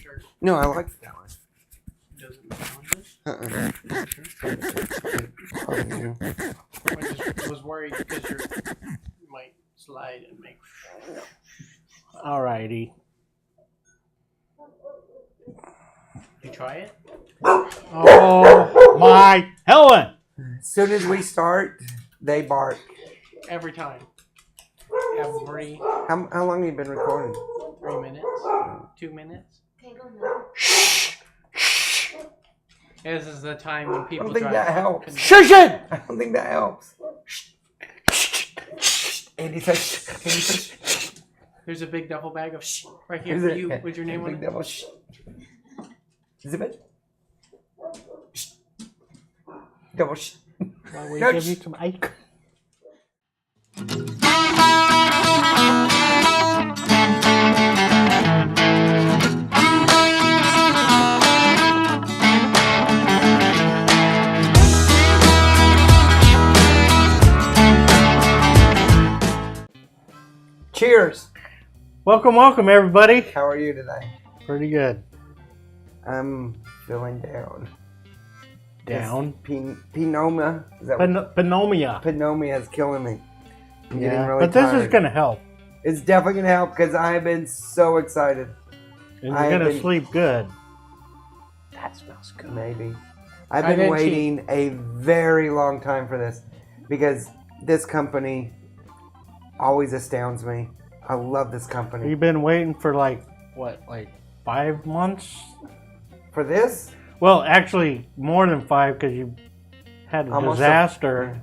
shirt. No, I like that one. Doesn't challenge us? I just was worried because you might slide and make. Alrighty. You try it? Oh my Helen! As soon as we start, they bark. Every time. Every How long have you been recording? 3 minutes? 2 minutes? Okay, go ahead. This is the time when I people don't think drive. that helps. Shush it! I don't think that helps. Andy says, There's a big duffel bag of right here Is for it? you with your name on Big it. devil. Zip it. Double. Well, we No, give you some ice. Cheers. Welcome, everybody. How are you today? Pretty good. I'm feeling down. Down. Pneumonia. Is that what? Pneumonia. Pneumonia is killing me. I'm getting Yeah, really but this is tired. gonna help. It's definitely going to help because I have been so excited. And you're I've gonna been- sleep good. That smells good. Maybe. I've I been didn't waiting a very long time for this because this company always astounds me. I love this company. You've been waiting for like 5 months? For this? Well, actually, more than 5 because you had a Almost disaster.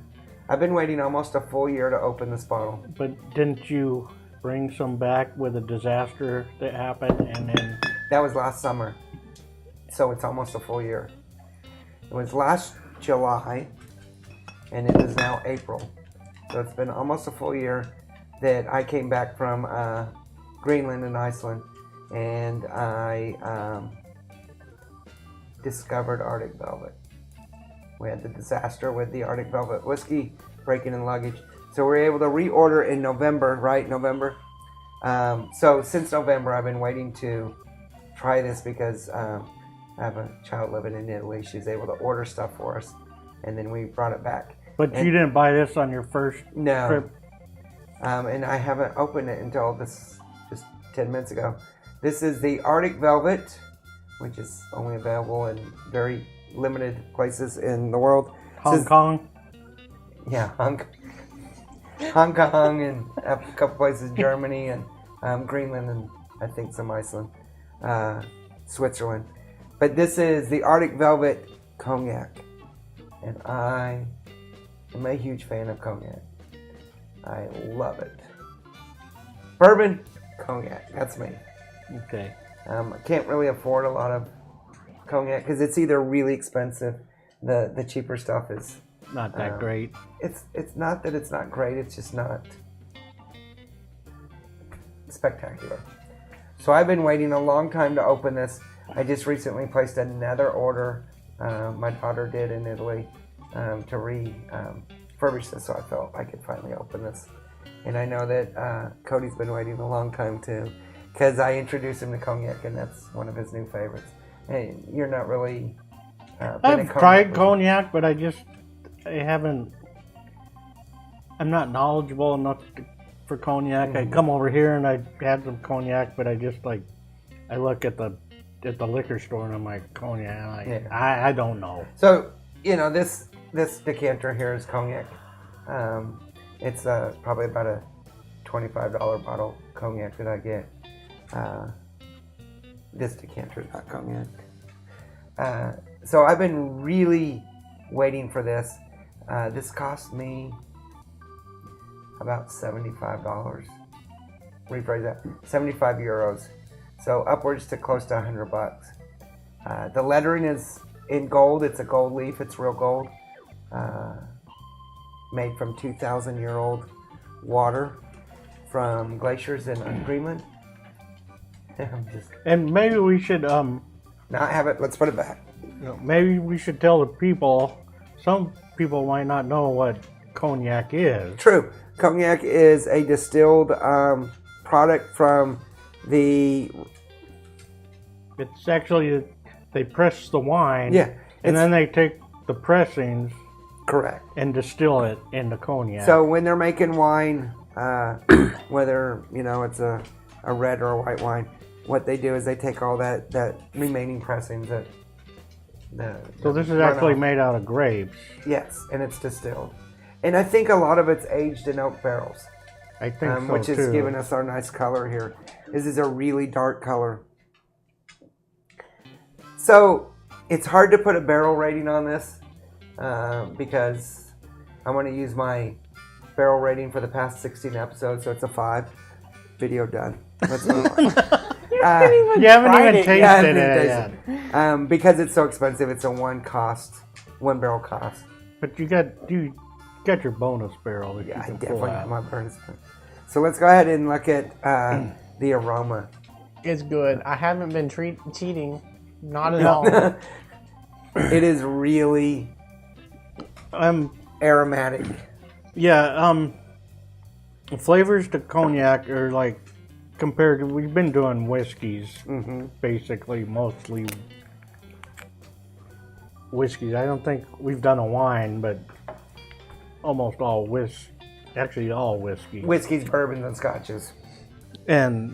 I've been waiting almost a full year to open this bottle. But didn't you bring some back with a disaster that happened and then? That was last summer. So it's almost a full year. It was last July and it is now April. So it's been almost a full year that I came back from Greenland and Iceland and I discovered Arctic Velvet. We had the disaster with the Arctic Velvet whiskey, breaking in luggage. So we were able to reorder in November, right? November. So since November, I've been waiting to try this because I have a child living in Italy. She's able to order stuff for us, and then we brought it back. But And- you didn't buy this on your first No. trip. And I haven't opened it until just 10 minutes ago. This is the Arctic Velvet, which is only available in very limited places in the world. Hong Kong. Yeah, Hong Kong and a couple places, Germany and Greenland and I think some Iceland, Switzerland. But this is the Arctic Velvet Cognac, and I am a huge fan of cognac. I love it. Bourbon, cognac, that's me. Okay. I can't really afford a lot of cognac because it's either really expensive, the cheaper stuff is Not that great. it's not that it's not great, it's just not spectacular. So I've been waiting a long time to open this. I just recently placed another order. My daughter did in Italy to refurbish this, so I felt I could finally open this. And I know that Cody's been waiting a long time too, because I introduced him to cognac, and that's one of his new favorites. Hey, you're not really. I've tried cognac, but I haven't. I'm not knowledgeable enough for cognac. Mm-hmm. I come over here and I had some cognac, but I just I look at the liquor store and I'm like, cognac. Yeah. I don't know. So this decanter here is cognac. It's probably about a $25 bottle of cognac that I get. This decanter is not cognac. So I've been really waiting for this. This cost me about $75. Rephrase that. 75 euros. So upwards to close to $100. The lettering is in gold. It's a gold leaf. It's real gold. Made from 2,000-year-old water from glaciers in Greenland. And maybe we should Now I have it. Let's put it back. maybe we should tell the people. Some people might not know what cognac is. True. Cognac is a distilled product from the It's actually they press the wine. Yeah, and then they take the pressings correct. and distill it into cognac. So when they're making wine, whether it's a red or a white wine, what they do is they take all that remaining pressings that. So this is actually made out of grapes. Yes, and it's distilled, and I think a lot of it's aged in oak barrels. I think so which too. is giving us our nice color here. This is a really dark color. So it's hard to put a barrel rating on this because I want to use my barrel rating for the past 16 episodes, so it's a 5. Video done. Let's move on. You haven't even tasted it yet. Because it's so expensive, it's a one barrel cost. But you got your bonus barrel. That Yeah, you I can definitely pull have out. my bonus. So let's go ahead and look at the aroma. It's good. I haven't been cheating. Not at all. It is really aromatic. Yeah, the flavors to cognac are like compared to, we've been doing whiskeys, basically mostly whiskeys. I don't think we've done a wine, but almost all actually all whiskey. Whiskeys, bourbons, and scotches. And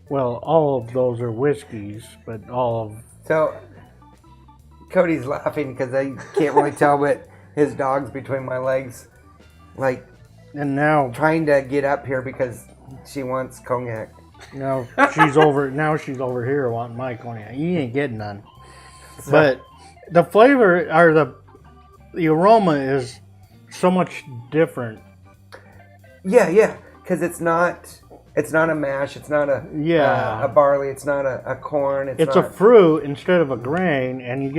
well, all of those are whiskeys, but all of So Cody's laughing because I can't really tell, but his dog's between my legs, like and now trying to get up here because she wants cognac. she's over here wanting my cognac. You ain't getting none. But the flavor or the aroma is so much different. Yeah, because it's not a mash, it's not a barley, it's not a corn. It's a fruit instead of a grain, and you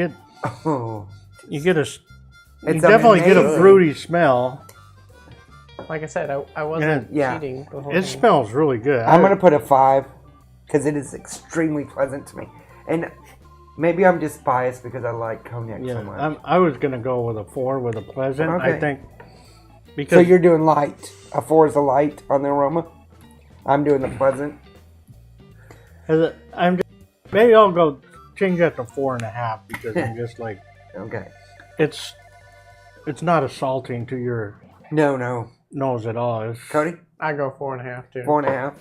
definitely get a fruity smell. Like I said, I wasn't cheating the whole It thing. smells really good. I'm going to put a 5 because it is extremely pleasant to me. And maybe I'm just biased because I like cognac so much. I was going to go with a 4 with a pleasant. Okay. I think because So you're doing light. A 4 is a light on the aroma. I'm doing the pleasant. Maybe I'll go change that to 4.5 because I'm just like Okay. it's not assaulting to your No. nose at all. It's, Cody? I go 4.5 too. 4.5.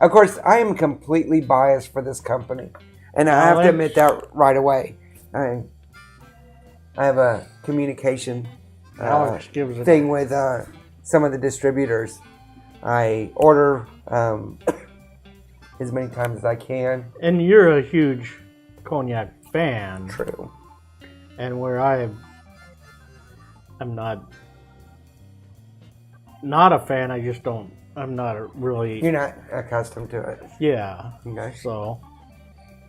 Of course, I am completely biased for this company. And I have to admit that right away. I have a communication Alex gives it thing with some of the distributors. I order as many times as I can. And you're a huge cognac fan. True. And where I'm not a fan, I'm not really. You're not accustomed to it. Yeah. Okay. So.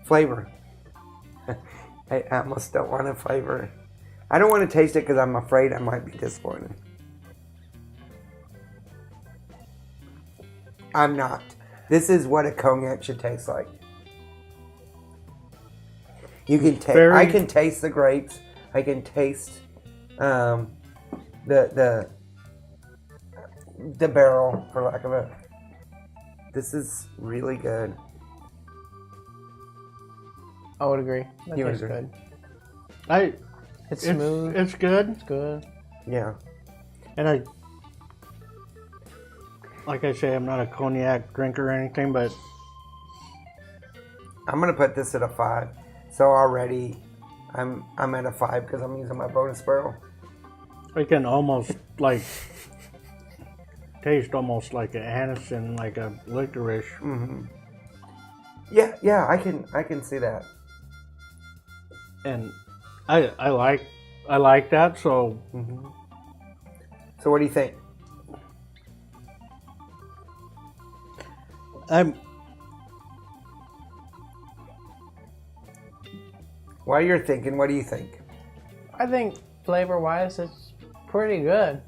Flavor. I almost don't want to flavor. I don't want to taste it because I'm afraid I might be disappointed. I'm not. This is what a cognac should taste like. You can taste. I can taste the grapes. I can taste the barrel, for lack of a. This is really good. I would agree. That You would tastes agree. good. It's smooth. It's good. It's good. Yeah. And like I say, I'm not a cognac drinker or anything, but I'm gonna put this at a 5. So already, I'm at a 5 because I'm using my bonus barrel. I can almost taste almost like an Anison, like a licorice. Mm-hmm. Yeah, I can see that. And I like that. So. Mm-hmm. So what do you think? While you're thinking, what do you think? I think flavor-wise, it's pretty good.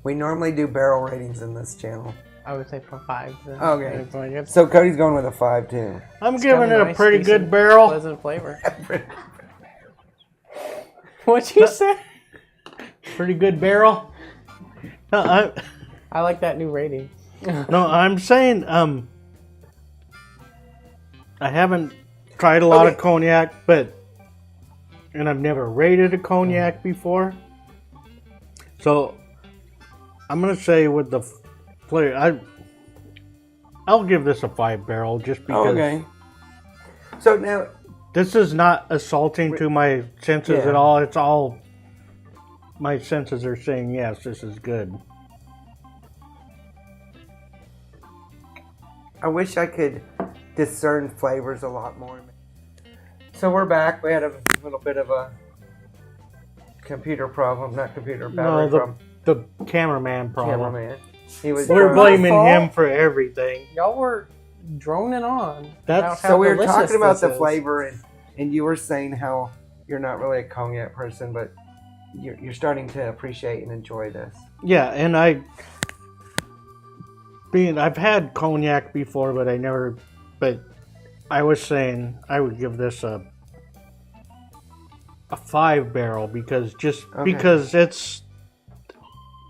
We normally do barrel ratings in this channel. I would say for 5. Then. Okay. So Cody's going with a 5 too. I'm giving it a pretty good barrel. Pleasant flavor. What'd you say? Pretty good barrel. No, I like that new rating. no, I'm saying I haven't tried a lot of Okay. cognac, and I've never rated a cognac before. So I'm gonna say with the flavor, I'll give this a 5-barrel just because Okay. So now, this is not assaulting to my senses Yeah. at all. It's all my senses are saying yes, this is good. I wish I could discern flavors a lot more. So we're back. We had a little bit of a computer problem, not computer, battery No, problem. the cameraman problem. Cameraman. He was We're drunk. blaming fault. him for everything. Y'all were droning on. That's- about how So we were delicious talking about this the is. flavor, and you were saying how you're not really a cognac person, but you're starting to appreciate and enjoy this. Yeah, and I've had cognac before, but I was saying I would give this a 5-barrel because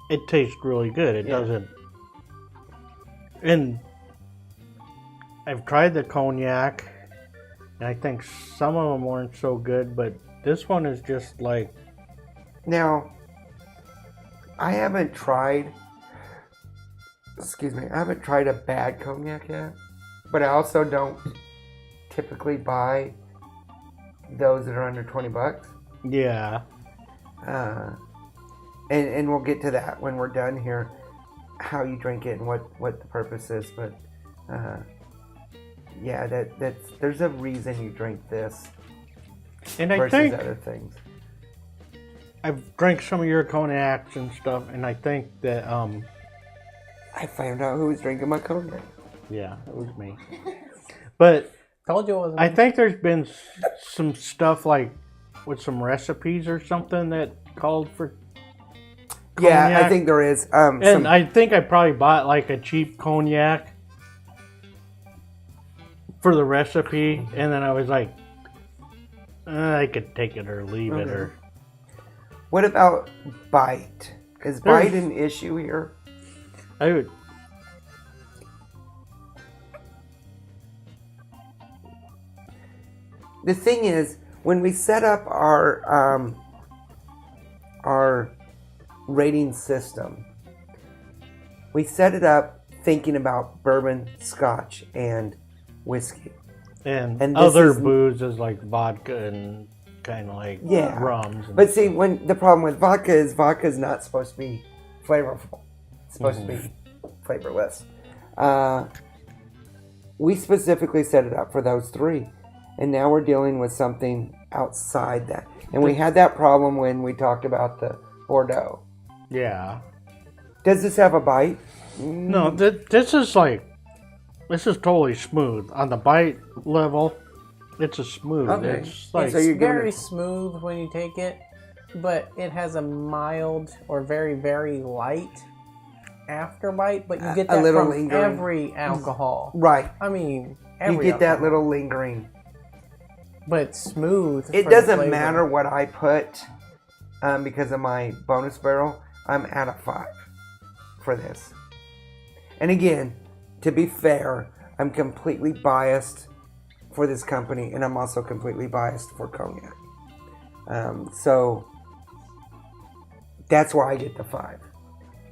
it tastes really good. It Yeah. doesn't, and I've tried the cognac, and I think some of them weren't so good, but this one is just like, Now, I haven't tried a bad cognac yet, but I also don't typically buy those that are under $20. yeah, And we'll get to that when we're done here, how you drink it and what the purpose is. But yeah, there's a reason you drink this and I versus think other things. I've drank some of your cognacs and stuff, and I think that I found out who was drinking my cognac. yeah, it was me. But Told you it wasn't. I think there's been some stuff like with some recipes or something that called for Yeah, I cognac. think there is. And I think I probably bought like a cheap cognac for the recipe, and then I was like, I could take it or leave it. Okay. Or What about bite? Is There's- bite an issue here? I would. The thing is, when we set up our rating system, we set it up thinking about bourbon, scotch, and whiskey. And And this other is- booze like vodka and kind of like Yeah. rums. And But see, when the problem with vodka is not supposed to be flavorful. It's supposed to be flavorless. We specifically set it up for those three. And now we're dealing with something outside that. And we had that problem when we talked about the Bordeaux. yeah. Does this have a bite? No, this is totally smooth on the bite level. It's a smooth. Okay. It's like So you're It's giving very it- smooth when you take it, but it has a mild or very, very light afterbite. But you get A that little from lingering. every alcohol. Right. I mean, You every get that alcohol. little lingering. But it's smooth. It for the doesn't flavor. matter what I put because of my bonus barrel. I'm at a 5 for this. And again, to be fair, I'm completely biased for this company, and I'm also completely biased for cognac. So that's why I get the 5.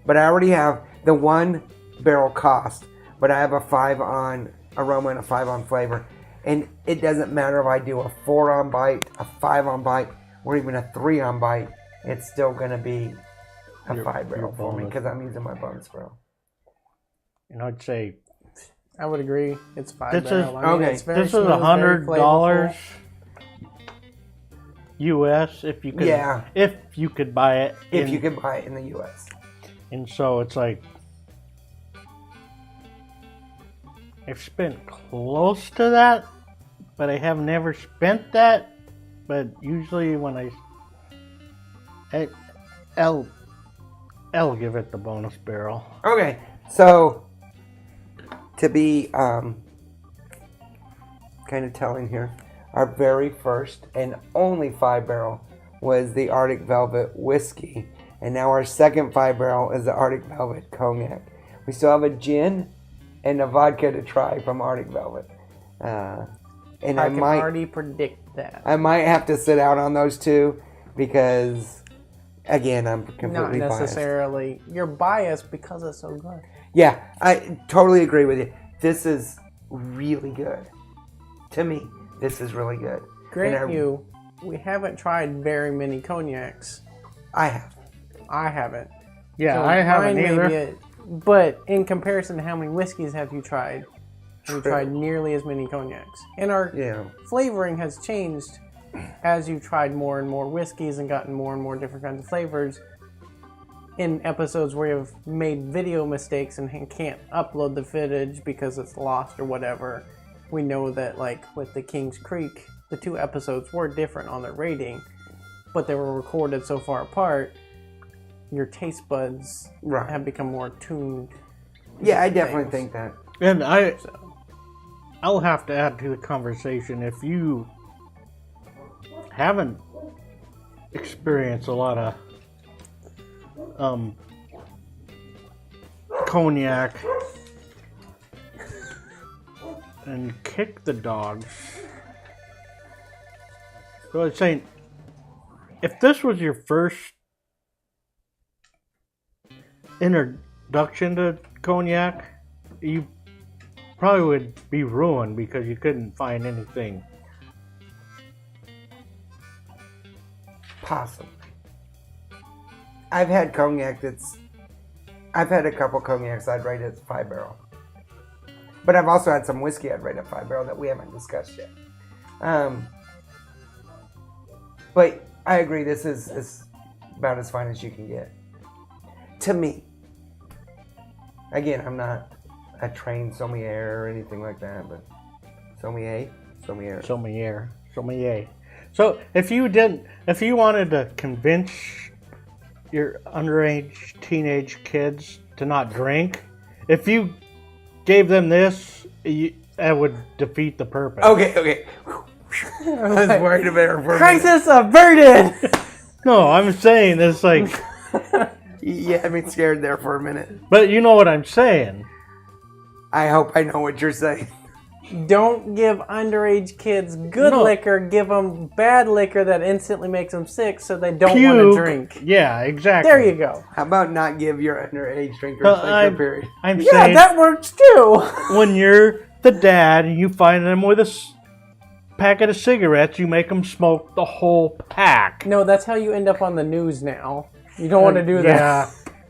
But I already have the 1 barrel cost, but I have a 5 on aroma and a 5 on flavor. And it doesn't matter if I do a 4 on bite, a 5 on bite, or even a 3 on bite. It's still going to be a 5 barrel for me bonus. because I'm using my bonus barrel. and I'd say I would agree. It's $5. This is- okay, It's very this is smooth, very $100 flavorful. US if you could. Yeah. If you could buy it. If you can buy it in the U.S. And so it's like I've spent close to that, but I have never spent that. But usually when I'll give it the bonus barrel. Okay, so to be kind of telling here, our very first and only 5 barrel was the Arctic Velvet Whiskey, and now our second 5 barrel is the Arctic Velvet Cognac. We still have a gin and a vodka to try from Arctic Velvet. and I can already predict that. I might have to sit out on those two because, again, I'm completely Not biased. necessarily. You're biased because it's so good. Yeah, I totally agree with you. This is really good. To me, this is really good. Grant you, we haven't tried very many cognacs. I have. I haven't. Yeah, So I haven't mine may either. be but in comparison to how many whiskeys have you tried? Have you tried nearly as many cognacs? And our flavoring has changed as you tried more and more whiskeys and gotten more and more different kinds of flavors. In episodes where you've made video mistakes and can't upload the footage because it's lost or whatever, we know that, like with the King's Creek, the 2 episodes were different on their rating, but they were recorded so far apart, your taste buds have become more tuned. Yeah, I definitely think that. And I'll have to add to the conversation, if you haven't experienced a lot of cognac and kick the dogs. So I was saying, if this was your first introduction to cognac, you probably would be ruined because you couldn't find anything. Possibly. I've had cognac I've had a couple cognacs I'd rate as 5-barrel. But I've also had some whiskey I'd rate at 5-barrel that we haven't discussed yet. But I agree, this is about as fine as you can get. To me. Again, I'm not a trained sommelier or anything like that, but sommelier. Sommelier. So if you wanted to convince your underage teenage kids to not drink, if you gave them this, that would defeat the purpose. Okay. I was worried about her for a minute. Crisis averted! No, I'm saying it's like... You had me scared there for a minute. But you know what I'm saying. I hope I know what you're saying. Don't give underage kids good liquor. Give them bad liquor that instantly makes them sick so they don't want to drink. Yeah, exactly. There you go. How about not give your underage drinkers liquor, period? I'm Yeah, saying that works too. when you're the dad and you find them with a packet of cigarettes, you make them smoke the whole pack. No, that's how you end up on the news now. You don't want to do that. Yeah,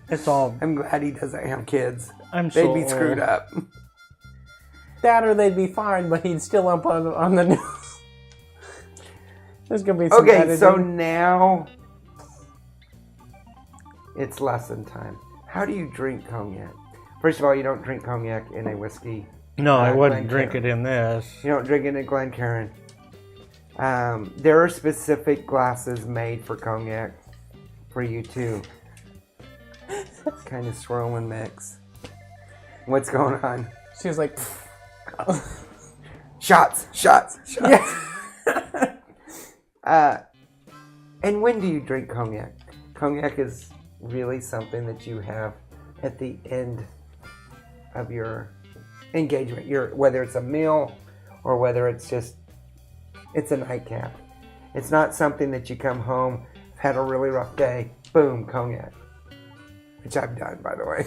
it's all... I'm glad he doesn't have kids. They'd They'd be screwed up. That or they'd be fine, but he'd still up on the news. There's going to be some Okay, editing. so now it's lesson time. How do you drink cognac? First of all, you don't drink cognac in a whiskey. No, I wouldn't Glencairn. drink it in this. You don't drink it in Glencairn. There are specific glasses made for cognac for you to kind of swirl and mix. What's going on? She was like... Shots. Yeah. And when do you drink cognac? Cognac is really something that you have at the end of your engagement. Whether it's a meal or whether it's a nightcap. It's not something that you come home, had a really rough day, boom, cognac. Which I've done, by the way.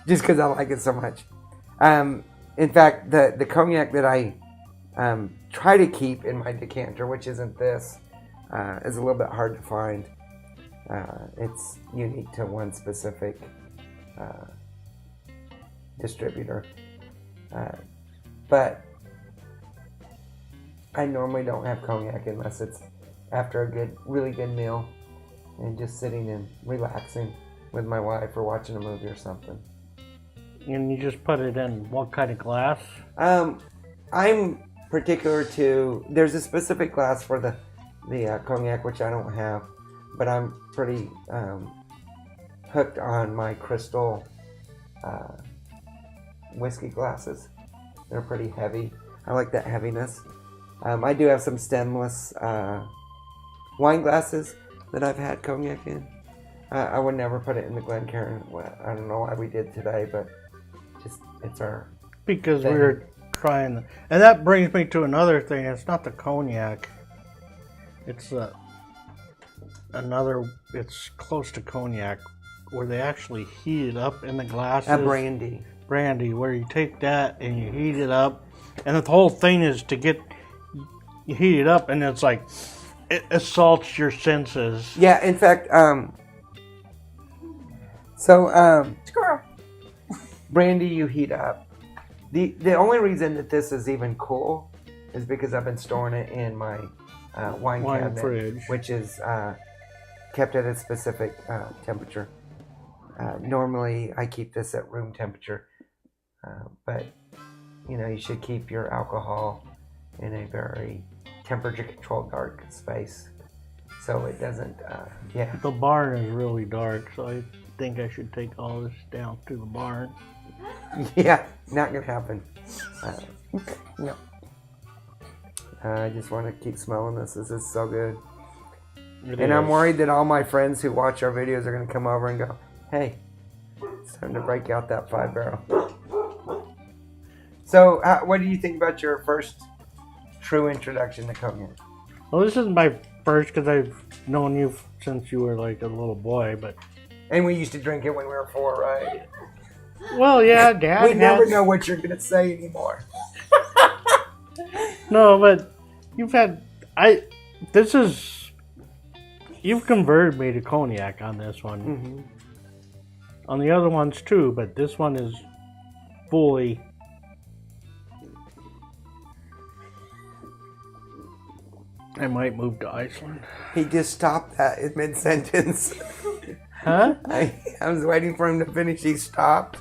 Just because I like it so much. In fact, the cognac that I try to keep in my decanter, which isn't this, is a little bit hard to find. It's unique to one specific distributor. But I normally don't have cognac unless it's after a really good meal and just sitting and relaxing with my wife or watching a movie or something. And you just put it in what kind of glass? I'm particular to, there's a specific glass for the cognac, which I don't have, but I'm pretty hooked on my crystal whiskey glasses. They're pretty heavy. I like that heaviness. I do have some stemless wine glasses that I've had cognac in. I would never put it in the Glencairn. I don't know why we did today, but just it's our Because thing. we were trying, and that brings me to another thing. It's not the cognac. It's another. It's close to cognac, where they actually heat it up in the glasses. A brandy. Brandy, where you take that and you heat it up, and the whole thing is to get you heat it up, and it's like it assaults your senses. Yeah, in fact, Squirrel. brandy you heat up. The only reason that this is even cool is because I've been storing it in my wine cabinet, fridge, which is kept at a specific temperature. Normally, I keep this at room temperature, but you should keep your alcohol in a very temperature-controlled dark space, so it doesn't. The barn is really dark, so I think I should take all this down to the barn. Yeah, not gonna happen. No. I just want to keep smelling this. This is so good. And I'm worried that all my friends who watch our videos are gonna come over and go, "Hey, it's time to break out that 5-barrel." So, what do you think about your first true introduction to cognac? Well, this isn't my first because I've known you since you were like a little boy, but. And we used to drink it when we were 4, right? Well, yeah, Dad. We never know what you're gonna say anymore. No, but you've had you've converted me to cognac on this one. Mm-hmm. On the other ones too, but this one is fully. I might move to Iceland. He just stopped that in mid-sentence. Huh? I was waiting for him to finish. He stopped.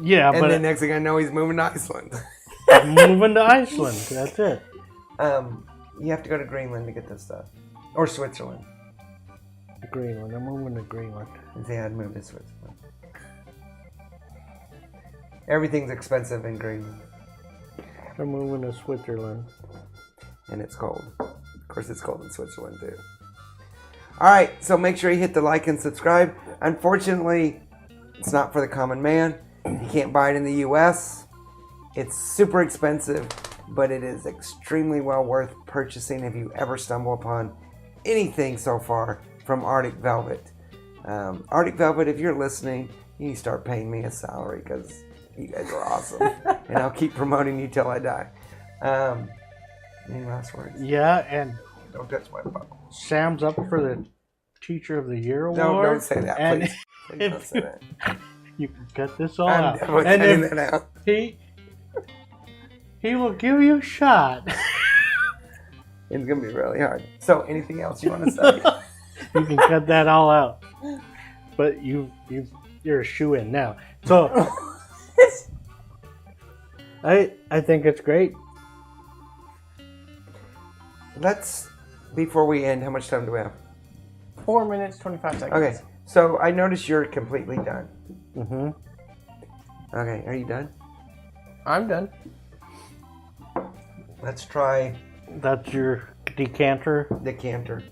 Yeah, And but then next thing I know, he's moving to Iceland. I'm moving to Iceland. That's it. You have to go to Greenland to get this stuff. Or Switzerland. Greenland. I'm moving to Greenland. Dad moved to Switzerland. Everything's expensive in Greenland. I'm moving to Switzerland. And it's cold. Of course, it's cold in Switzerland, too. Alright, so make sure you hit the like and subscribe. Unfortunately, it's not for the common man. You can't buy it in the U.S. It's super expensive, but it is extremely well worth purchasing if you ever stumble upon anything so far from Arctic Velvet. Arctic Velvet, if you're listening, you need to start paying me a salary because you guys are awesome. And I'll keep promoting you till I die. Any last words? Yeah, and Don't touch my bottle. Sam's up for the Teacher of the Year award. No, don't say that, And please. Please don't say that. You can cut this all I'm out. definitely And cutting if that out. he will give you a shot. It's going to be really hard. So, anything else you want to say? You can cut that all out. But you're a shoo-in now. So I think it's great. Before we end, how much time do we have? 4 minutes, 25 seconds. Okay, so I noticed you're completely done. Mm-hmm. Okay, are you done? I'm done. Let's try That's your decanter. decanter.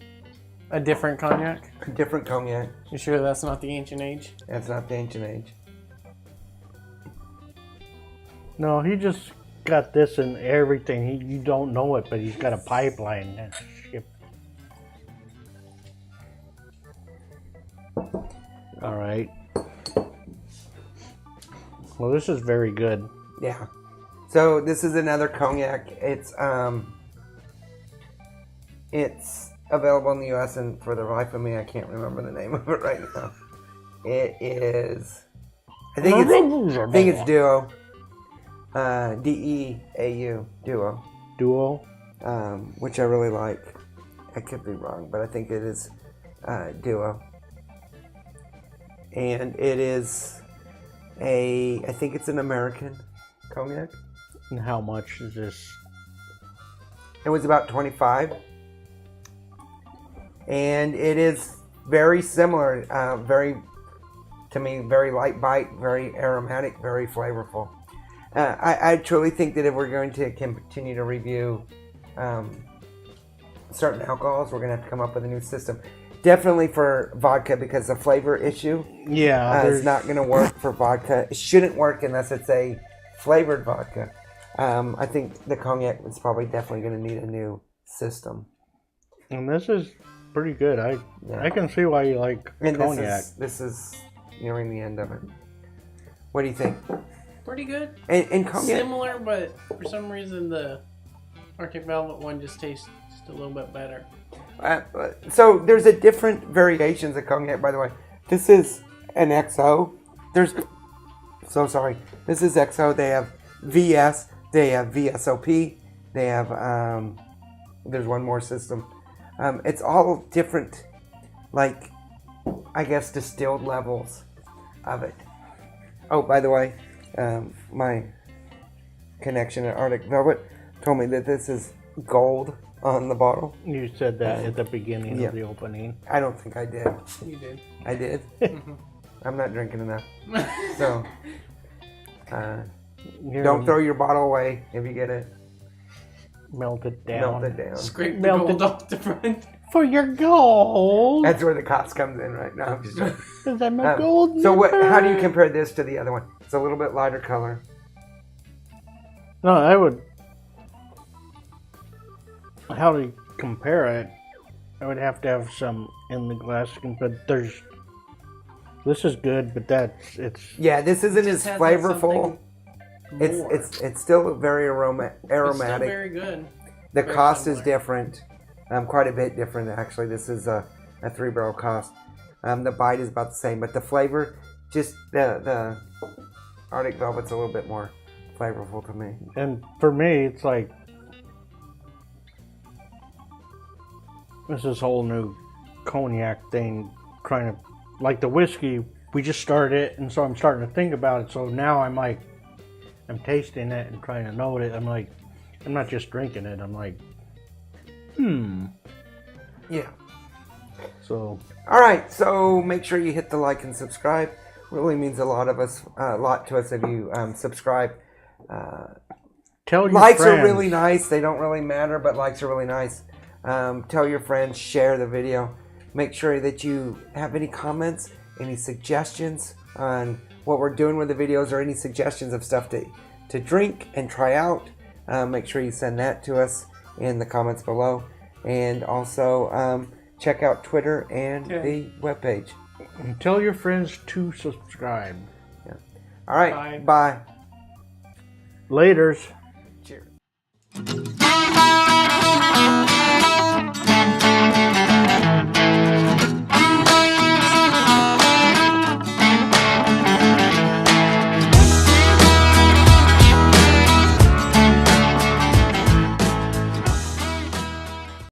A different cognac? A different cognac. You sure that's not the ancient age? That's not the ancient age. No, he just got this and everything. You don't know it, but he's got a pipeline that ship. All right. Well, this is very good. Yeah. So this is another cognac. It's available in the U.S. and for the life of me, I can't remember the name of it right now. It is. I think it's Duo. DEAU, Duo. Duo. Which I really like. I could be wrong, but I think it is Duo. And it is I think it's an American cognac. And how much is this? It was about 25. And it is very similar, very light bite, very aromatic, very flavorful. I truly think that if we're going to continue to review certain alcohols, we're going to have to come up with a new system. Definitely for vodka, because the flavor issue Yeah, is not going to work for vodka. It shouldn't work unless it's a flavored vodka. I think the cognac is probably definitely going to need a new system. And this is pretty good. I can see why you like cognac. This is nearing the end of it. What do you think? Pretty good. And cognac, similar, but for some reason the Arctic Velvet one just tastes just a little bit better. So there's a different variations of cognac, by the way. This is an XO. This is XO. They have VS. They have VSOP. They have there's one more system. It's all different, like, I guess, distilled levels of it. Oh, by the way, my connection at Arctic Velvet told me that this is gold on the bottle. You said that at the beginning of the opening. I don't think I did. You did. I did? I'm not drinking enough. So, don't throw your bottle away if you get it. Melt it down. Melt it down. Scrape the gold off the front. For your gold. That's where the cost comes in right now. I'm just joking. Because I'm a gold. So how do you compare this to the other one? It's a little bit lighter color. No, how to compare it, I would have to have some in the glass. But this is good, but it's. Yeah, this isn't as flavorful. More. It's still very aromatic. It's still very good. The Very cost similar. is different, quite a bit different actually. This is a 3-barrel cost. The bite is about the same, but the flavor, just the Arctic Velvet's a little bit more flavorful to me. And for me, it's like this whole new cognac thing, trying to, like the whiskey, we just started it, and so I'm starting to think about it. So now I'm tasting it and trying to note it. I'm like, I'm not just drinking it. I'm like, Yeah. So. All right. So make sure you hit the like and subscribe. Really means a lot to us if you subscribe. Tell your likes friends. are really nice. They don't really matter, but likes are really nice. Tell your friends. Share the video. Make sure that you have any comments, any suggestions on what we're doing with the videos, or any suggestions of stuff to drink and try out. Make sure you send that to us in the comments below. And also check out Twitter and the webpage. And tell your friends to subscribe. Yeah. All right. Bye. Laters. Cheers.